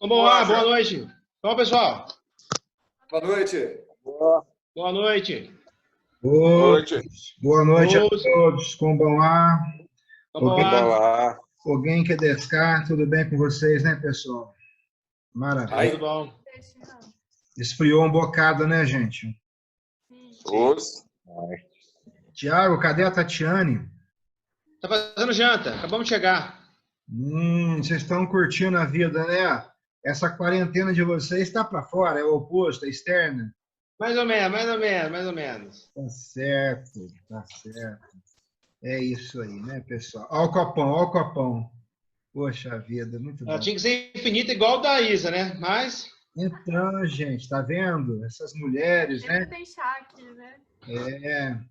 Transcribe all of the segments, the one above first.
Vamos lá, boa noite. Bom, pessoal. Boa noite. Boa noite. Boa noite a todos. Como lá? Vamos lá. Alguém quer descar? Tudo bem com vocês, né, pessoal? Maravilha. Tudo bom. Esfriou um bocado, né, gente? Tiago, cadê a Tatiane? Tá fazendo janta. Acabamos de chegar. Vocês estão curtindo a vida, né? Essa quarentena de vocês está para fora, é o oposto, é externa? Mais ou menos. Tá certo, tá certo. É isso aí, né, pessoal? Olha o copão. Poxa vida, muito bom. Ela tinha que ser infinita igual o da Isa, né? Mas... Então, gente, tá vendo? Essas mulheres, né? Deixar aqui, né?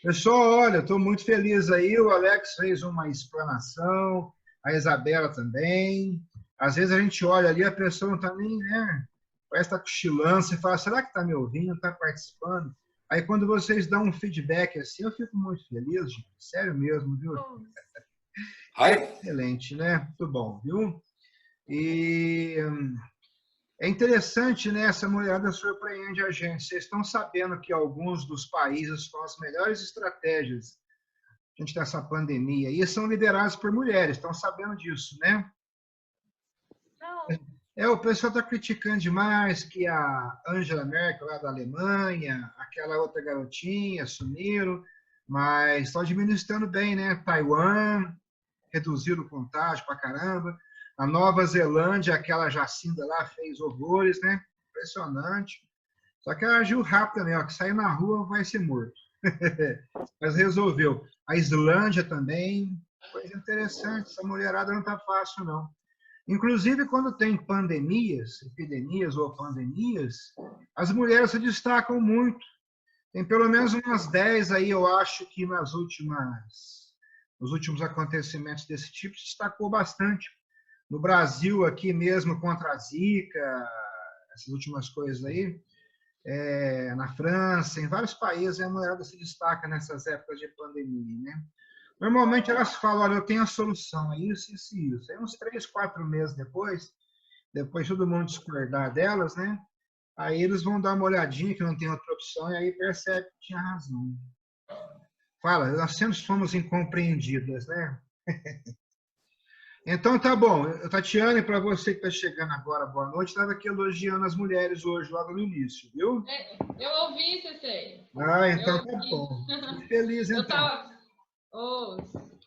Pessoal, olha, estou muito feliz aí. O Alex fez uma explanação, a Isabela também. Às vezes a gente olha ali, a pessoa não está nem, né? Parece que está cochilando. Você fala, será que está me ouvindo? Está participando? Aí quando vocês dão um feedback assim, eu fico muito feliz, gente. Sério mesmo, viu? Excelente, né? Muito bom, viu? E é interessante, né? Essa mulherada surpreende a gente. Vocês estão sabendo que alguns dos países com as melhores estratégias diante dessa pandemia aí são liderados por mulheres. Estão sabendo disso, né? Não. O pessoal está criticando demais que a Angela Merkel, lá da Alemanha, aquela outra garotinha, sumiram, mas estão administrando bem, né? Taiwan reduziram o contágio pra caramba. A Nova Zelândia, aquela Jacinda lá, fez horrores, né? Impressionante. Só que ela agiu rápido, né? Que sair na rua vai ser morto. Mas resolveu. A Islândia também. Coisa interessante. Essa mulherada não tá fácil, não. Inclusive, quando tem pandemias, epidemias ou pandemias, as mulheres se destacam muito. Tem pelo menos umas 10 aí, eu acho que nos últimos acontecimentos desse tipo, se destacou bastante. No Brasil, aqui mesmo, contra a Zika, essas últimas coisas aí, na França, em vários países, a mulherada se destaca nessas épocas de pandemia, né? Normalmente elas falam, olha, eu tenho a solução, é isso, isso e isso. Aí uns 3, 4 meses depois todo mundo discordar delas, né? Aí eles vão dar uma olhadinha que não tem outra opção e aí percebe que tinha razão. Fala, nós sempre fomos incompreendidas, né? Então, tá bom. Tatiane, para você que está chegando agora, boa noite. Estava aqui elogiando as mulheres hoje, logo no início, viu? Eu ouvi, Cecê. Então tá bom. Fico feliz, então. Eu tava...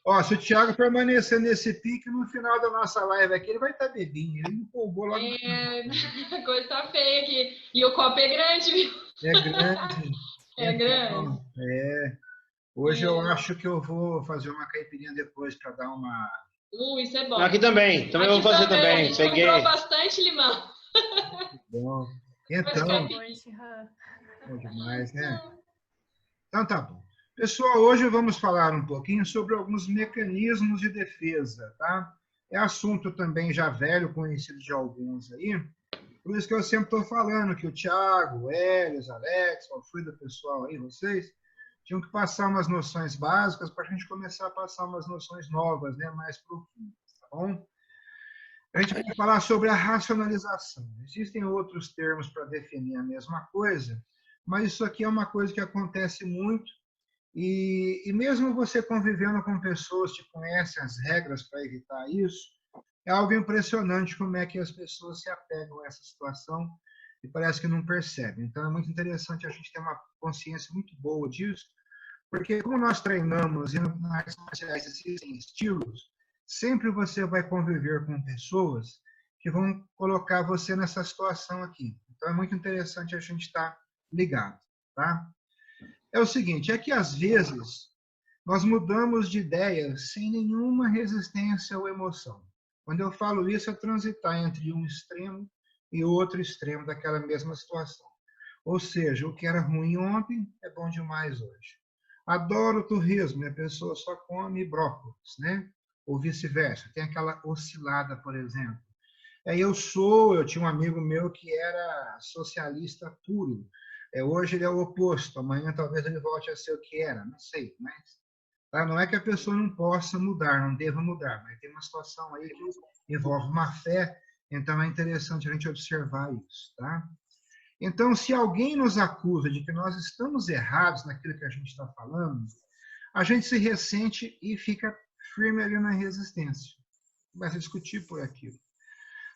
Ó, se o Thiago permanecer nesse pique, no final da nossa live aqui, ele vai estar bebinho. Ele me empolgou logo. A coisa tá feia aqui. E o copo é grande, viu? É grande. Grande. Hoje eu acho que eu vou fazer uma caipirinha depois para dar uma... Isso é bom. Aqui também. Também vou fazer também. A gente comprou bastante limão. Bom. Então... Bom demais, né? Então tá bom. Pessoal, hoje vamos falar um pouquinho sobre alguns mecanismos de defesa, tá? É assunto também já velho, conhecido de alguns aí. Por isso que eu sempre estou falando que o Thiago, o Helios, Alex, o Alfredo, pessoal aí, vocês, tinham que passar umas noções básicas para a gente começar a passar umas noções novas, né, mais profundas, tá bom? A gente vai falar sobre a racionalização. Existem outros termos para definir a mesma coisa, mas isso aqui é uma coisa que acontece muito e mesmo você convivendo com pessoas que conhecem as regras para evitar isso, é algo impressionante como é que as pessoas se apegam a essa situação e parece que não percebem. Então, é muito interessante a gente ter uma consciência muito boa disso, porque como nós treinamos e nas artes marciais existem estilos, sempre você vai conviver com pessoas que vão colocar você nessa situação aqui. Então, é muito interessante a gente estar ligado, tá? É o seguinte, é que às vezes nós mudamos de ideia sem nenhuma resistência ou emoção. Quando eu falo isso, é transitar entre um extremo e outro extremo daquela mesma situação. Ou seja, o que era ruim ontem é bom demais hoje. Adoro turismo, a pessoa só come brócolis, né? Ou vice-versa. Tem aquela oscilada, por exemplo. Eu tinha um amigo meu que era socialista puro. Hoje ele é o oposto, amanhã talvez ele volte a ser o que era, não sei, mas tá? Não é que a pessoa não possa mudar, não deva mudar, mas tem uma situação aí que envolve uma fé Então, é interessante a gente observar isso, tá? Então, se alguém nos acusa de que nós estamos errados naquilo que a gente está falando, a gente se ressente e fica firme ali na resistência. Começa a discutir por aquilo.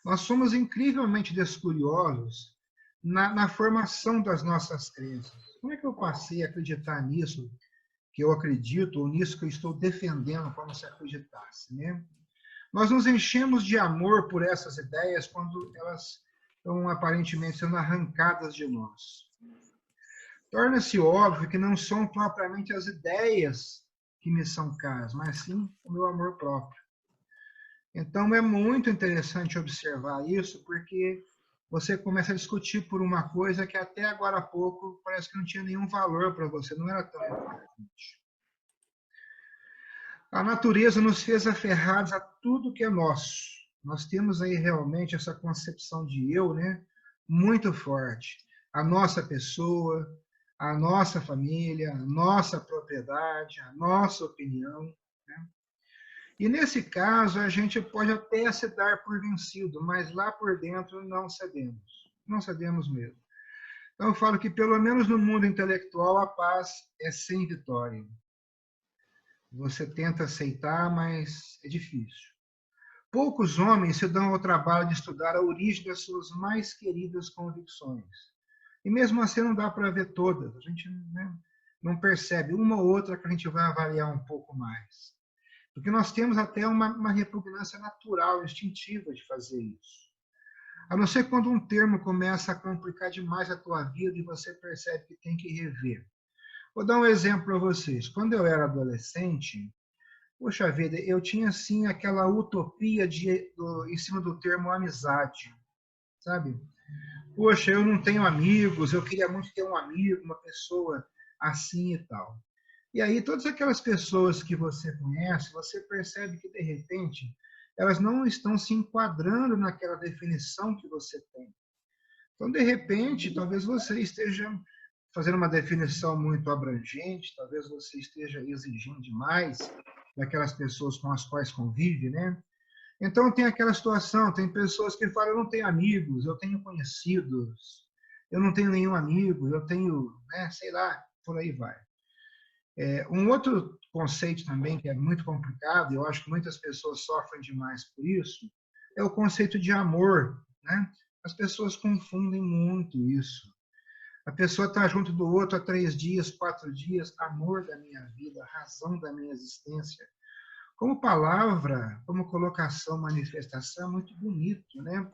Nós somos incrivelmente descuriosos na formação das nossas crenças. Como é que eu passei a acreditar nisso que eu acredito, ou nisso que eu estou defendendo como se acreditasse, né? Nós nos enchemos de amor por essas ideias quando elas estão aparentemente sendo arrancadas de nós. Torna-se óbvio que não são propriamente as ideias que me são caras, mas sim o meu amor próprio. Então, é muito interessante observar isso, porque você começa a discutir por uma coisa que até agora há pouco parece que não tinha nenhum valor para você, não era tão importante. A natureza nos fez aferrados a tudo que é nosso. Nós temos aí realmente essa concepção de eu, né, muito forte. A nossa pessoa, a nossa família, a nossa propriedade, a nossa opinião, né? E nesse caso, a gente pode até se dar por vencido, mas lá por dentro não cedemos. Não cedemos mesmo. Então, eu falo que, pelo menos no mundo intelectual, a paz é sem vitória. Você tenta aceitar, mas é difícil. Poucos homens se dão ao trabalho de estudar a origem das suas mais queridas convicções. E mesmo assim não dá para ver todas. A gente, né, não percebe uma ou outra que a gente vai avaliar um pouco mais. Porque nós temos até uma repugnância natural, instintiva de fazer isso. A não ser quando um termo começa a complicar demais a tua vida e você percebe que tem que rever. Vou dar um exemplo para vocês. Quando eu era adolescente, poxa vida, eu tinha assim aquela utopia em cima do termo amizade, sabe? Poxa, eu não tenho amigos, eu queria muito ter um amigo, uma pessoa assim e tal. E aí, todas aquelas pessoas que você conhece, você percebe que, de repente, elas não estão se enquadrando naquela definição que você tem. Então, de repente, talvez você esteja fazendo uma definição muito abrangente, talvez você esteja exigindo demais daquelas pessoas com as quais convive, né? Então, tem aquela situação, tem pessoas que falam, eu não tenho amigos, eu tenho conhecidos, eu não tenho nenhum amigo, eu tenho, né, sei lá, por aí vai. Um outro conceito também que é muito complicado, e eu acho que muitas pessoas sofrem demais por isso, é o conceito de amor, né? As pessoas confundem muito isso. A pessoa está junto do outro há 3 dias, 4 dias, amor da minha vida, razão da minha existência. Como palavra, como colocação, manifestação, é muito bonito, né?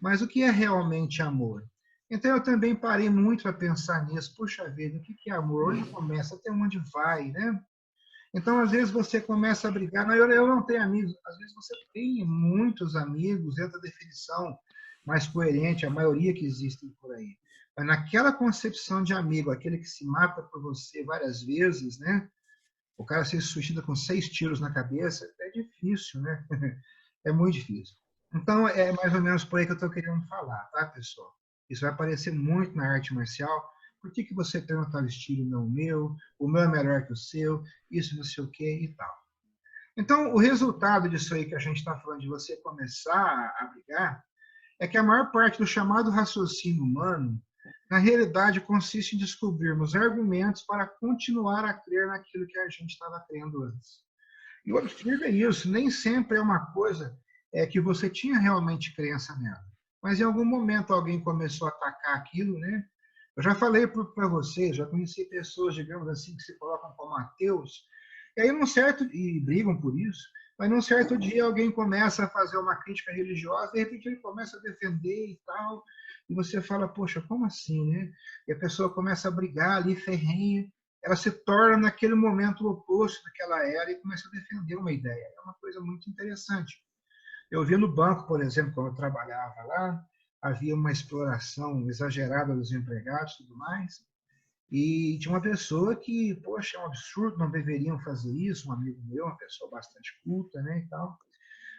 Mas o que é realmente amor? Então, eu também parei muito para pensar nisso. Puxa vida, o que é amor? Onde começa? Até onde vai, né? Então, às vezes, você começa a brigar. Não, eu não tenho amigos. Às vezes, você tem muitos amigos, dentro da definição mais coerente, a maioria que existem por aí. Mas naquela concepção de amigo, aquele que se mata por você várias vezes, né? O cara se suicida com 6 tiros na cabeça, é difícil, né? É muito difícil. Então, é mais ou menos por aí que eu estou querendo falar, tá, pessoal? Isso vai aparecer muito na arte marcial. Por que você tem um tal estilo e não o meu é melhor que o seu, isso não sei o quê e tal. Então, o resultado disso aí que a gente está falando, de você começar a brigar, é que a maior parte do chamado raciocínio humano, na realidade, consiste em descobrirmos argumentos para continuar a crer naquilo que a gente estava crendo antes. E observe isso, nem sempre é uma coisa que você tinha realmente crença nela. Mas em algum momento alguém começou a atacar aquilo, né? Eu já falei para vocês, já conheci pessoas, digamos assim, que se colocam como ateus, e aí e brigam por isso, mas num certo dia alguém começa a fazer uma crítica religiosa, de repente ele começa a defender e tal, e você fala, poxa, como assim, né? E a pessoa começa a brigar ali, ferrenha, ela se torna naquele momento o oposto do que ela era e começa a defender uma ideia. É uma coisa muito interessante. Eu vi no banco, por exemplo, quando eu trabalhava lá, havia uma exploração exagerada dos empregados e tudo mais, e tinha uma pessoa que, poxa, é um absurdo, não deveriam fazer isso, um amigo meu, uma pessoa bastante culta, né, e tal.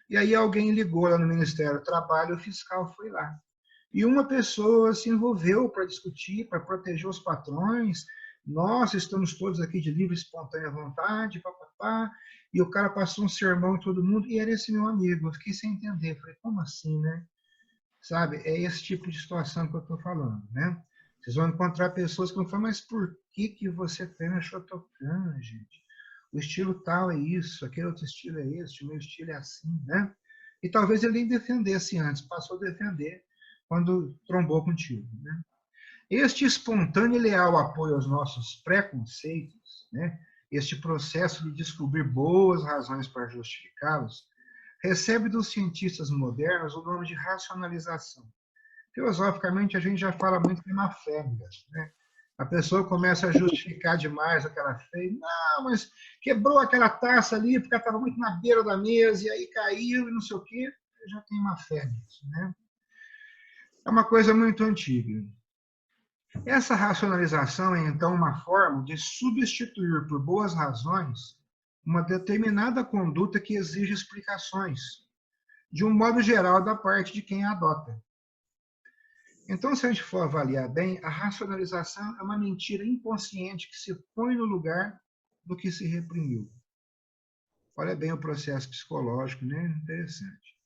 E aí alguém ligou lá no Ministério do Trabalho, o fiscal foi lá. E uma pessoa se envolveu para discutir, para proteger os patrões. Nós estamos todos aqui de livre e espontânea vontade, papapá. E o cara passou um sermão em todo mundo, e era esse meu amigo. Eu fiquei sem entender. Falei, como assim, né? sabe? É esse tipo de situação que eu estou falando, né? Vocês vão encontrar pessoas que vão falar, mas por que você treina Shotokan, gente? O estilo tal é isso, aquele outro estilo é esse, o meu estilo é assim, né? E talvez ele nem defendesse antes, passou a defender quando trombou contigo, né? Este espontâneo e leal apoio aos nossos preconceitos, né? Este processo de descobrir boas razões para justificá-los, recebe dos cientistas modernos o nome de racionalização. Filosoficamente, a gente já fala muito de má fé, né? A pessoa começa a justificar demais aquela fé. Não, mas quebrou aquela taça ali porque ela estava muito na beira da mesa e aí caiu e não sei o quê. Eu já tenho má fé nisso, né? É uma coisa muito antiga. Essa racionalização é, então, uma forma de substituir por boas razões uma determinada conduta que exige explicações, de um modo geral, da parte de quem a adota. Então, se a gente for avaliar bem, a racionalização é uma mentira inconsciente que se põe no lugar do que se reprimiu. Olha bem o processo psicológico, né? Interessante.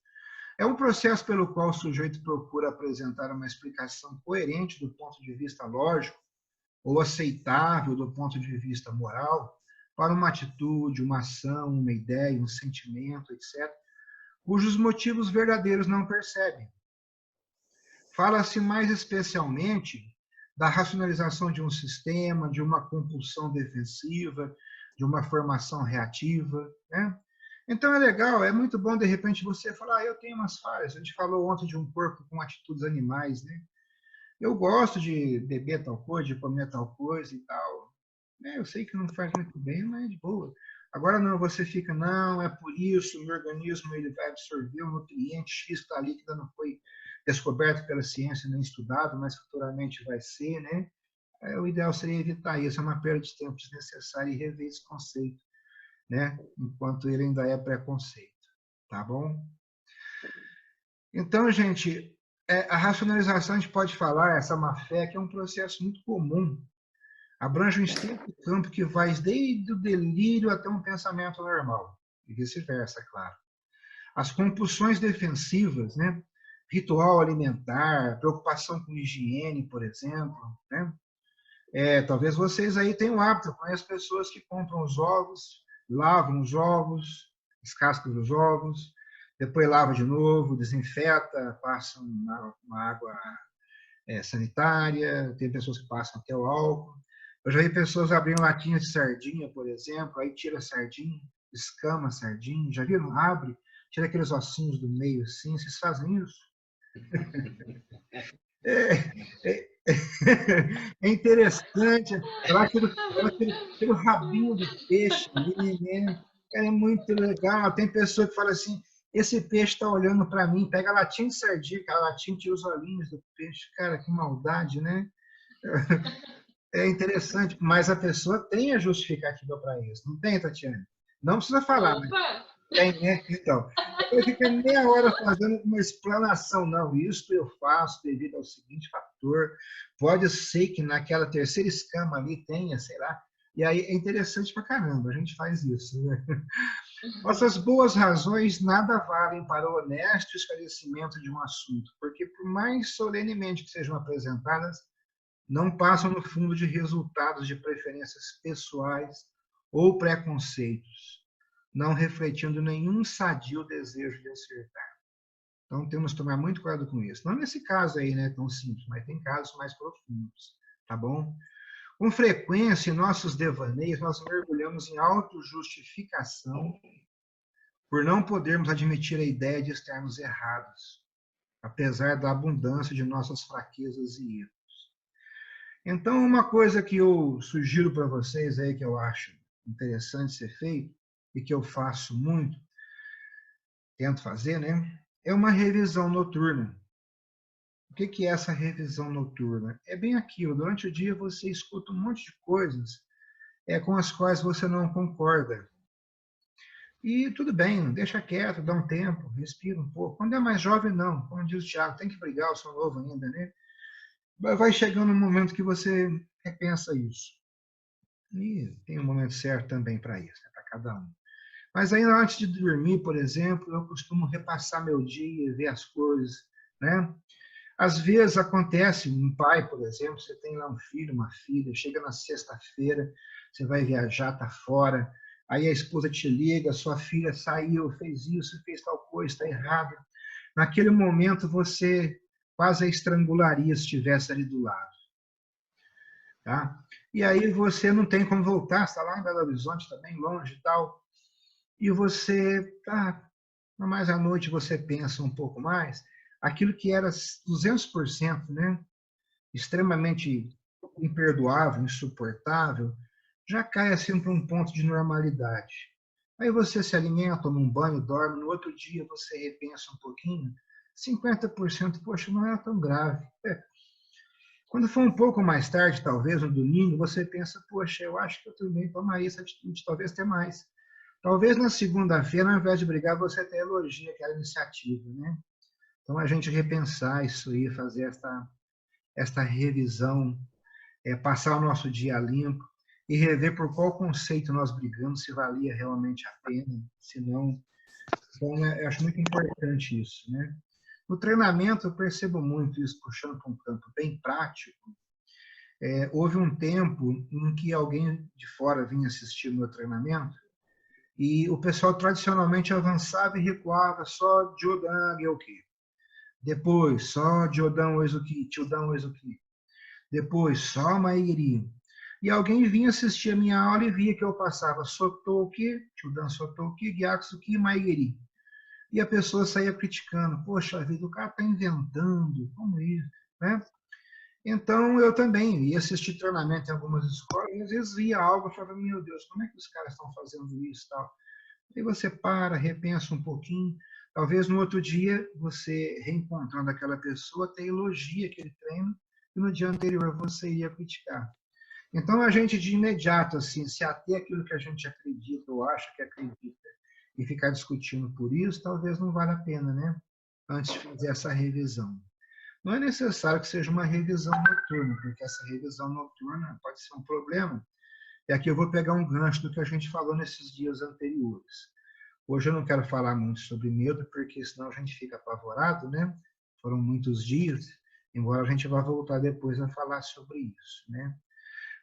É um processo pelo qual o sujeito procura apresentar uma explicação coerente do ponto de vista lógico ou aceitável do ponto de vista moral para uma atitude, uma ação, uma ideia, um sentimento, etc., cujos motivos verdadeiros não percebem. Fala-se mais especialmente da racionalização de um sistema, de uma compulsão defensiva, de uma formação reativa, né? Então é legal, é muito bom de repente você falar, eu tenho umas falhas. A gente falou ontem de um corpo com atitudes animais, né? Eu gosto de beber tal coisa, de comer tal coisa e tal. Eu sei que não faz muito bem, mas é de boa. Agora não, você fica, não, é por isso, o meu organismo ele vai absorver um nutriente X que está ali, que ainda não foi descoberto pela ciência nem estudado, mas futuramente vai ser, né? O ideal seria evitar isso, é uma perda de tempo desnecessária e rever esse conceito, né? Enquanto ele ainda é preconceito, tá bom? Então, gente, a racionalização a gente pode falar, essa má-fé, que é um processo muito comum, abrange um extenso campo que vai desde o delírio até um pensamento normal, e vice-versa, claro. As compulsões defensivas, né? Ritual alimentar, preocupação com higiene, por exemplo, né? Talvez vocês aí tenham o hábito, eu conheço pessoas que compram os ovos, lavam os ovos, as cascas dos ovos, depois lava de novo, desinfeta, passa uma água sanitária, tem pessoas que passam até o álcool. Eu já vi pessoas abrindo latinhas de sardinha, por exemplo, aí tira a sardinha, escama a sardinha, já viram? Abre, tira aqueles ossinhos do meio assim, vocês fazem isso? É interessante, ela tira o rabinho do peixe ali, né? É muito legal. Tem pessoa que fala assim, esse peixe está olhando para mim, pega a latinha de sardinha, aquela latinha tira os olhinhos do peixe. Cara, que maldade, né? É interessante, mas a pessoa tem a justificativa para isso. Não tem, Tatiana? Não precisa falar, mas tem, né? Então, depois fica meia hora fazendo uma explanação. Não, isso eu faço devido ao seguinte fator. Pode ser que naquela terceira escama ali tenha, sei lá. E aí é interessante pra caramba, a gente faz isso, né? Nossas boas razões nada valem para o honesto esclarecimento de um assunto, porque por mais solenemente que sejam apresentadas, não passam no fundo de resultados de preferências pessoais ou preconceitos, não refletindo nenhum sadio desejo de acertar. Então, temos que tomar muito cuidado com isso. Não nesse caso aí, né, tão simples, mas tem casos mais profundos, tá bom? Com frequência, em nossos devaneios, nós mergulhamos em autojustificação por não podermos admitir a ideia de estarmos errados, apesar da abundância de nossas fraquezas e erros. Então, uma coisa que eu sugiro para vocês aí, que eu acho interessante ser feito, e que eu faço muito, tento fazer, né? É uma revisão noturna. O que é essa revisão noturna? É bem aquilo, durante o dia você escuta um monte de coisas com as quais você não concorda. E tudo bem, deixa quieto, dá um tempo, respira um pouco. Quando é mais jovem, não. Como diz o Thiago, tem que brigar, eu sou novo ainda, né? Vai chegando um momento que você repensa isso. E tem um momento certo também para isso, né? Para cada um. Mas ainda antes de dormir, por exemplo, eu costumo repassar meu dia, ver as coisas, né? Às vezes acontece, um pai, por exemplo, você tem lá um filho, uma filha, chega na sexta-feira, você vai viajar, está fora, aí a esposa te liga, sua filha saiu, fez isso, fez tal coisa, está errado. Naquele momento você quase a estrangularia se estivesse ali do lado. Tá? E aí você não tem como voltar, está lá em Belo Horizonte, está bem longe e tal, e você, tá, mas à noite você pensa um pouco mais, aquilo que era 200%, né, extremamente imperdoável, insuportável, já cai assim para um ponto de normalidade. Aí você se alimenta, toma um banho, dorme, no outro dia você repensa um pouquinho, 50%, poxa, não é tão grave. Quando for um pouco mais tarde, talvez, no domingo, você pensa, poxa, eu acho que eu também tomaria essa atitude, talvez até mais. Talvez na segunda-feira, ao invés de brigar, você até elogia aquela iniciativa, né? Então, a gente repensar isso aí, fazer esta revisão, passar o nosso dia limpo e rever por qual conceito nós brigamos, se valia realmente a pena, se não. Então, eu acho muito importante isso, né? No treinamento, eu percebo muito isso, puxando para um campo bem prático. Houve um tempo em que alguém de fora vinha assistir o meu treinamento e o pessoal tradicionalmente avançava e recuava só Jodan Gyoki. Depois, só Jodan Uesuki, Chodan Uesuki. Depois, só Maigiri. E alguém vinha assistir a minha aula e via que eu passava Sotoki, Chodan Sotoki, Gyaksuki e Maigiri. E a pessoa saía criticando. Poxa vida, o cara está inventando, como isso, né? Então, eu também ia assistir treinamento em algumas escolas e às vezes via algo e falava, meu Deus, como é que os caras estão fazendo isso e tal? Aí você para, repensa um pouquinho, talvez no outro dia você, reencontrando aquela pessoa, até elogia aquele treino e no dia anterior você ia criticar. Então, a gente de imediato, assim, se ater àquilo que a gente acredita ou acha que acredita e ficar discutindo por isso, talvez não valha a pena, né? Antes de fazer essa revisão. Não é necessário que seja uma revisão noturna, porque essa revisão noturna pode ser um problema. E aqui eu vou pegar um gancho do que a gente falou nesses dias anteriores. Hoje eu não quero falar muito sobre medo, porque senão a gente fica apavorado, né? Foram muitos dias, embora a gente vá voltar depois a falar sobre isso, né?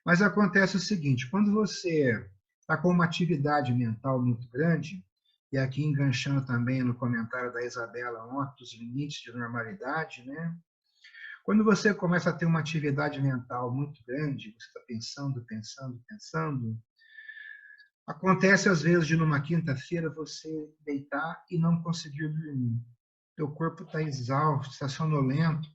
Mas acontece o seguinte, quando você está com uma atividade mental muito grande, e aqui enganchando também no comentário da Isabela ontem, dos limites de normalidade, né? Quando você começa a ter uma atividade mental muito grande, você está pensando, pensando, pensando, acontece às vezes de numa quinta-feira você deitar e não conseguir dormir. Teu corpo está exausto, está sonolento,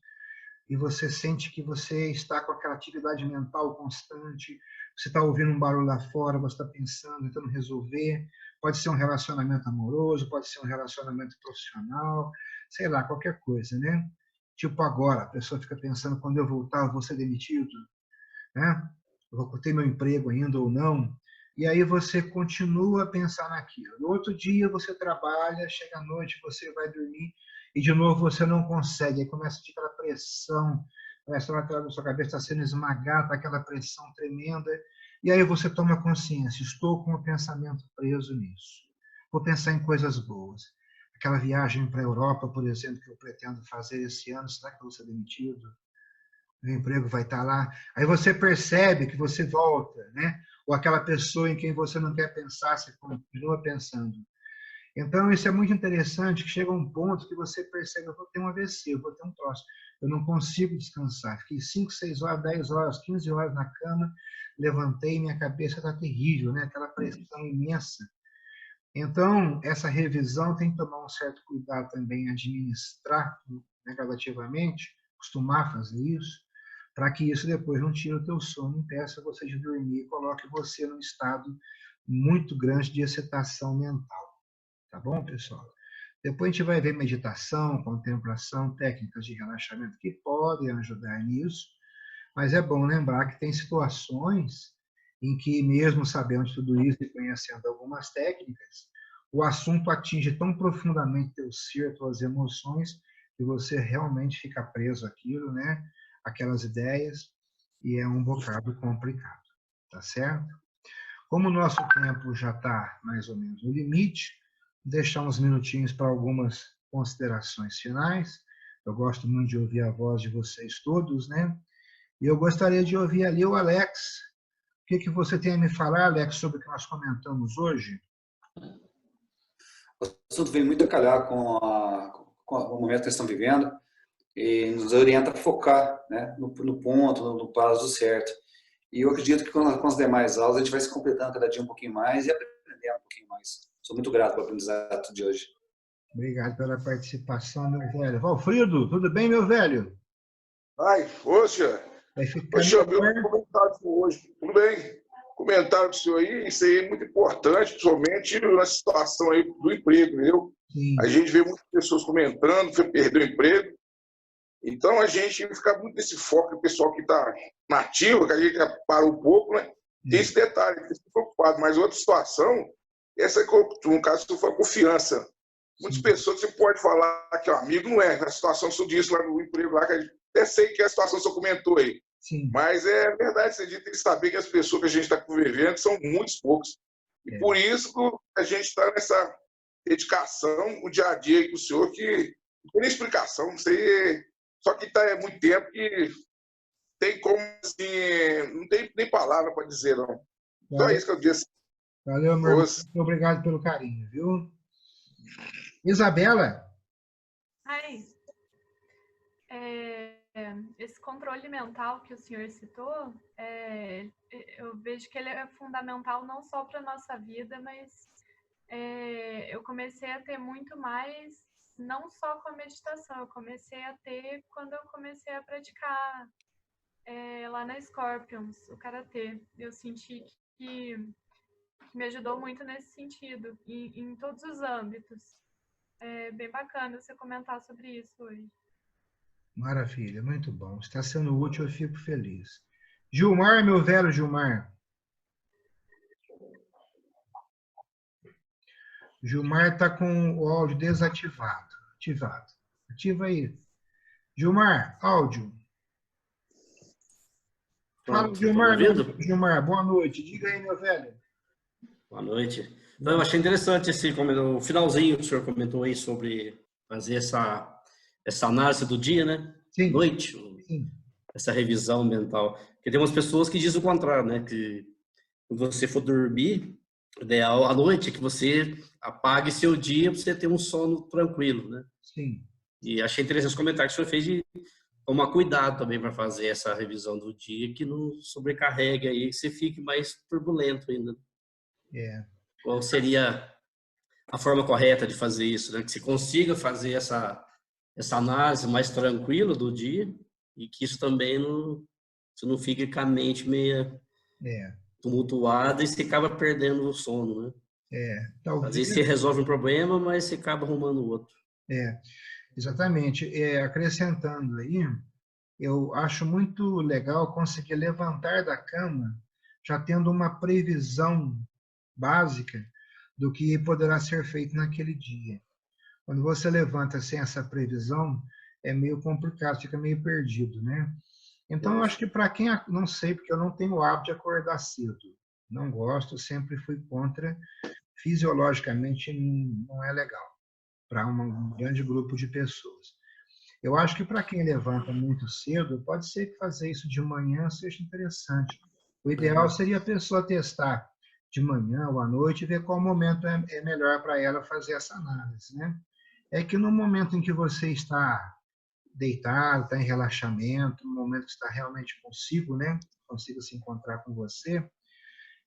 e você sente que você está com aquela atividade mental constante, você está ouvindo um barulho lá fora, você está pensando, tentando resolver, pode ser um relacionamento amoroso, pode ser um relacionamento profissional, sei lá, qualquer coisa, né? Tipo agora, a pessoa fica pensando, quando eu voltar, eu vou ser demitido, né? Eu vou ter meu emprego ainda ou não? E aí você continua a pensar naquilo. No outro dia você trabalha, chega à noite, você vai dormir e de novo você não consegue. Aí começa a ter aquela pressão, parece que a sua cabeça está sendo esmagada, aquela pressão tremenda. E aí você toma consciência, estou com o pensamento preso nisso. Vou pensar em coisas boas. Aquela viagem para a Europa, por exemplo, que eu pretendo fazer esse ano, será que eu vou ser demitido? Meu emprego vai estar lá. Aí você percebe que você volta, né? Ou aquela pessoa em quem você não quer pensar, você continua pensando. Então, isso é muito interessante, que chega um ponto que você percebe, eu vou ter um AVC, eu vou ter um troço, eu não consigo descansar. Fiquei 5, 6 horas, 10 horas, 15 horas na cama, levantei, minha cabeça está terrível, né? Aquela pressão imensa. Então, essa revisão tem que tomar um certo cuidado também, administrar, né, gradativamente, costumar fazer isso, para que isso depois não tire o teu sono, impeça você de dormir e coloque você num estado muito grande de excitação mental. Tá bom, pessoal? Depois a gente vai ver meditação, contemplação, técnicas de relaxamento que podem ajudar nisso, mas é bom lembrar que tem situações em que, mesmo sabendo de tudo isso e conhecendo algumas técnicas, o assunto atinge tão profundamente teu ser, tuas emoções, que você realmente fica preso àquilo, né? Aquelas ideias, e é um bocado complicado, tá certo? Como o nosso tempo já está mais ou menos no limite, deixar uns minutinhos para algumas considerações finais, Eu gosto muito de ouvir a voz de vocês todos, né? E eu gostaria de ouvir ali o Alex. O que você tem a me falar, Alex, sobre o que nós comentamos hoje? O assunto vem muito a calhar com o momento que eles estão vivendo e nos orienta a focar, né, no ponto, no prazo certo. E eu acredito que com as demais aulas a gente vai se completando cada dia um pouquinho mais e aprendendo um pouquinho mais. Sou muito grato pelo aprendizado de hoje. Obrigado pela participação, meu velho. Valfrido, tudo bem, meu velho? Ai, poxa, Vai ficar poxa, meu melhor. comentário hoje, tudo bem? Comentário do senhor aí, isso aí é muito importante, principalmente na situação aí do emprego, entendeu? Sim, A gente vê muitas pessoas comentando que perdeu o emprego, então a gente fica muito nesse foco, o pessoal que está nativo, que a gente já parou um pouco, né? Tem esse detalhe, que fica preocupado, mas outra situação, essa no caso, foi a confiança. Muitas pessoas você pode falar que é um amigo, não é, na situação que você disse lá no emprego, lá, que a gente até sei que é a situação que você comentou aí. sim. Mas é verdade, a gente tem que saber que as pessoas que a gente está convivendo são muitos poucos. E por isso que a gente está nessa dedicação, o dia a dia aí com o senhor, que não tem nem explicação, não sei. Só que está muito tempo que tem como, assim, não tem nem palavra para dizer, não. Então é isso que eu disse. Valeu, meu irmão. Muito obrigado pelo carinho, viu? Isabela? Ai, esse controle mental que o senhor citou, eu vejo que ele é fundamental não só para a nossa vida, mas eu comecei a ter muito mais, não só com a meditação, eu comecei a ter quando eu comecei a praticar lá na Scorpions, o Karatê. Eu senti que me ajudou muito nesse sentido, em todos os âmbitos. É bem bacana você comentar sobre isso hoje. Maravilha, muito bom. Está sendo útil, eu fico feliz. Gilmar, meu velho Gilmar. Gilmar está com o áudio desativado. Ativado. Ativa aí. Gilmar, áudio. Fala, Gilmar. Gilmar, boa noite. Diga aí, meu velho. Boa noite. Então, eu achei interessante o finalzinho que o senhor comentou aí sobre fazer essa análise do dia, né? Sim. Noite. Sim. Essa revisão mental. Porque tem umas pessoas que dizem o contrário, né? Que quando você for dormir, o ideal à noite é que você apague seu dia para você ter um sono tranquilo, né? Sim. E achei interessante os comentários que o senhor fez de tomar cuidado também para fazer essa revisão do dia, que não sobrecarregue aí, que você fique mais turbulento ainda. Qual seria a forma correta de fazer isso, né? Que você consiga fazer essa análise mais tranquila do dia e que isso também você não fique com a mente meia tumultuada e você acaba perdendo o sono, né? Talvez... Às vezes você resolve um problema, mas você acaba arrumando outro. Exatamente. Acrescentando aí, eu acho muito legal conseguir levantar da cama já tendo uma previsão básica do que poderá ser feito naquele dia. Quando você levanta sem essa previsão, é meio complicado, fica meio perdido, né? Então, eu acho que para quem, não sei, porque eu não tenho o hábito de acordar cedo, não gosto, sempre fui contra, fisiologicamente não é legal para um grande grupo de pessoas. Eu acho que para quem levanta muito cedo, pode ser que fazer isso de manhã seja interessante. O ideal seria a pessoa testar de manhã ou à noite e ver qual momento é melhor para ela fazer essa análise, né? É que no momento em que você está deitado, está em relaxamento, no momento que está realmente consigo, né? Consigo se encontrar com você,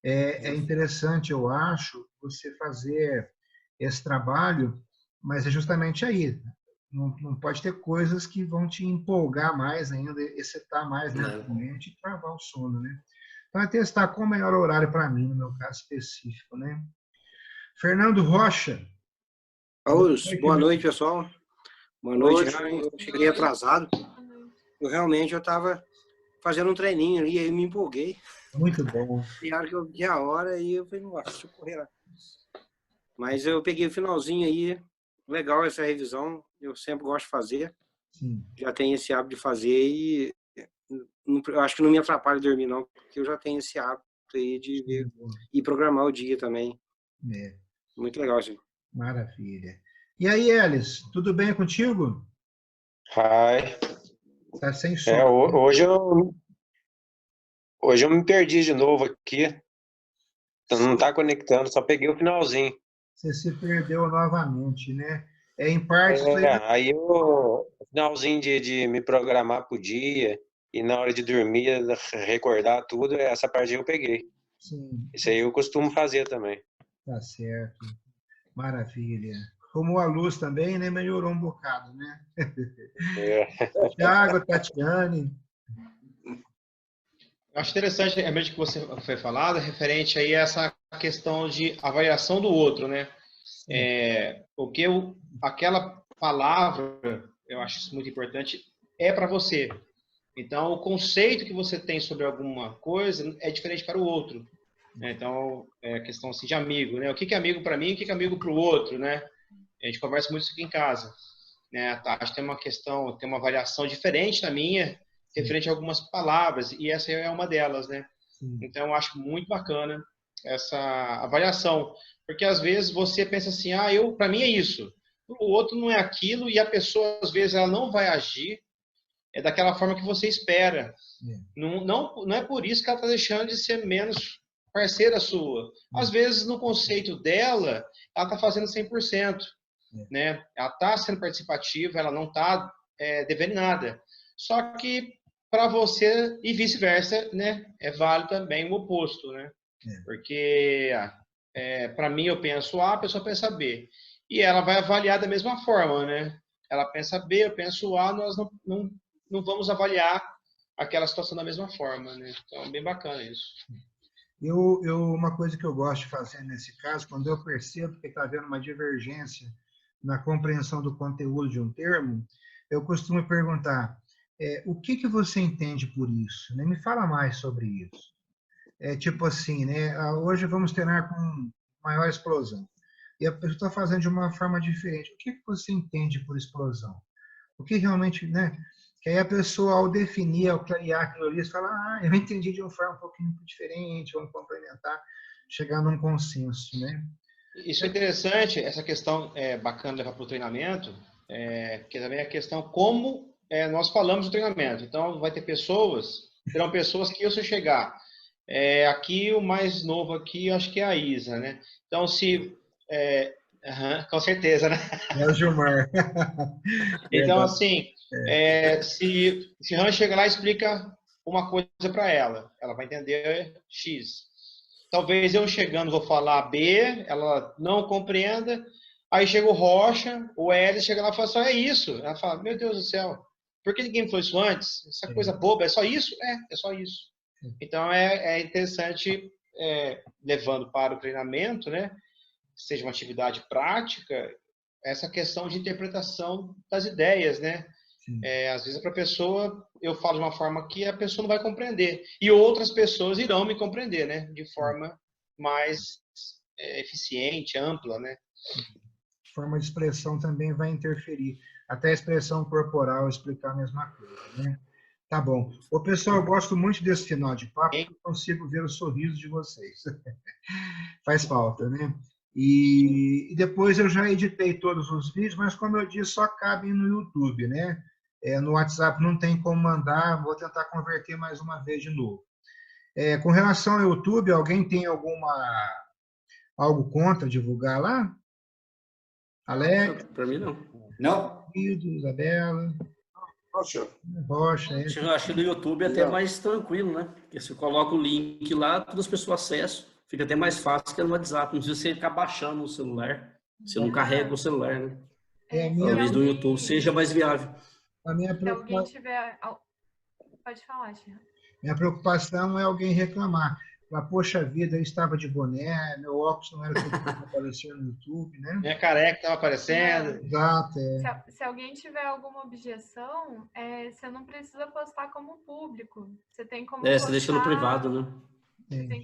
é interessante, eu acho, você fazer esse trabalho, mas é justamente aí. Não pode ter coisas que vão te empolgar mais ainda, excitar mais mentalmente e travar o sono, né? Então, é testar qual o melhor horário para mim, no meu caso específico, né? Fernando Rocha. Boa noite, pessoal. Boa noite. Eu cheguei atrasado. Eu estava fazendo um treininho ali, aí me empolguei. Muito bom. E a hora que eu vi a hora, aí eu falei, nossa, deixa eu correr lá. Mas eu peguei o finalzinho aí, legal essa revisão, eu sempre gosto de fazer. Sim. Já tenho esse hábito de fazer e eu acho que não me atrapalha dormir, não, porque eu já tenho esse hábito aí de ver e programar o dia também. Muito legal, gente. Maravilha. E aí, Elis, tudo bem contigo? Hi. Tá sem som. Hoje eu me perdi de novo aqui. Não tá conectando, só peguei o finalzinho. Você se perdeu novamente, né? Em parte, Aí o finalzinho de me programar pro dia e na hora de dormir, recordar tudo, essa parte eu peguei. Sim. Isso aí eu costumo fazer também. Tá certo. Maravilha. Como a luz também, né? Melhorou um bocado, né? Thiago, Tatiane. Eu acho interessante, é mesmo que você foi falado, referente aí a essa questão de avaliação do outro, né? Aquela palavra, eu acho isso muito importante, é para você. Então, o conceito que você tem sobre alguma coisa é diferente para o outro. Então, é questão assim, de amigo, né? O que é amigo para mim, o que é amigo para o outro, né? A gente conversa muito isso aqui em casa. Né? A Tati tem uma questão, tem uma avaliação diferente da minha, referente a algumas palavras, e essa é uma delas, né? Então, eu acho muito bacana essa avaliação, porque às vezes você pensa assim, para mim é isso, o outro não é aquilo, e a pessoa, às vezes, ela não vai agir daquela forma que você espera. Não é por isso que ela está deixando de ser menos parceira sua. Às vezes, no conceito dela, ela está fazendo 100%. Né? Ela está sendo participativa, ela não está devendo nada. Só que para você e vice-versa, né? É válido também o oposto, né? Porque para mim eu penso A, a pessoa pensa B. E ela vai avaliar da mesma forma, né? Ela pensa B, eu penso A, nós não vamos avaliar aquela situação da mesma forma, né? Então é bem bacana isso. Uma coisa que eu gosto de fazer nesse caso, quando eu percebo que está havendo uma divergência na compreensão do conteúdo de um termo, eu costumo perguntar, o que você entende por isso? Né? Me fala mais sobre isso. Tipo assim, né? Hoje vamos treinar com maior explosão. E a pessoa está fazendo de uma forma diferente. O que você entende por explosão? O que realmente, né? Que aí a pessoa, ao definir, ao clarear aquilo ali, fala, eu entendi de uma forma um pouquinho diferente, vamos complementar, chegar num consenso, né? Isso é interessante, essa questão é bacana levar para o treinamento, que também é a questão como nós falamos do treinamento. Então, terão pessoas que eu, se eu chegar, aqui o mais novo aqui, eu acho que é a Isa, né? Então, com certeza, né? É o Gilmar. Então, assim, se Han chega lá e explica uma coisa para ela, ela vai entender X. Talvez eu chegando vou falar B, ela não compreenda, aí chega o Rocha, o Hélio chega lá e fala só é isso. Ela fala, meu Deus do céu, por que ninguém me falou isso antes? Essa coisa boba, é só isso? É só isso. Então é interessante, levando para o treinamento, né? Seja uma atividade prática, essa questão de interpretação das ideias, né? Às vezes para a pessoa, eu falo de uma forma que a pessoa não vai compreender. E outras pessoas irão me compreender, né? De forma mais eficiente, ampla, né? Forma de expressão também vai interferir. Até a expressão corporal explicar a mesma coisa, né? Tá bom. Ô, pessoal, eu gosto muito desse final de papo, porque eu consigo ver o sorriso de vocês. Faz falta, né? E depois eu já editei todos os vídeos, mas como eu disse, só cabem no YouTube, né? No WhatsApp não tem como mandar, vou tentar converter mais uma vez de novo. Com relação ao YouTube, alguém tem algo contra divulgar lá? Alex? Para mim, não. Não? Isabela? Rocha. Eu acho que no YouTube é até mais tranquilo, né? Porque você coloca o link lá, todas as pessoas acessam. Fica até mais fácil que no WhatsApp. Não precisa você ficar baixando o celular. Você não carrega o celular, né? Talvez no YouTube seja mais viável. A minha Se alguém tiver... Pode falar, Tia. Minha preocupação é alguém reclamar. Mas, poxa vida, eu estava de boné, meu óculos não era o que aparecia no YouTube, né? Minha careca estava aparecendo. Exato. Se alguém tiver alguma objeção, você não precisa postar como público. Você tem como você deixa no privado, né?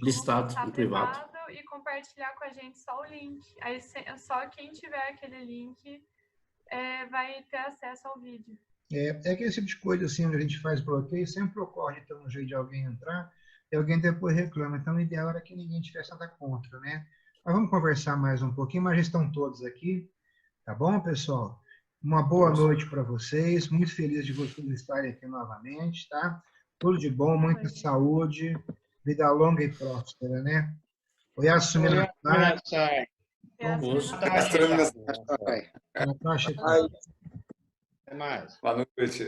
Listado no privado. E compartilhar com a gente só o link. Aí só quem tiver aquele link vai ter acesso ao vídeo. Aquele tipo de coisa assim, onde a gente faz bloqueio, sempre ocorre ter um jeito de alguém entrar e alguém depois reclama. Então, o ideal era que ninguém tivesse nada contra, né? Mas vamos conversar mais um pouquinho, mas já estão todos aqui, tá bom, pessoal? Uma boa noite para vocês. Muito feliz de vocês estarem aqui novamente, tá? Tudo de bom, muita saúde, vida longa e próspera, né? Oyasumi Nasai. Até mais. Boa noite.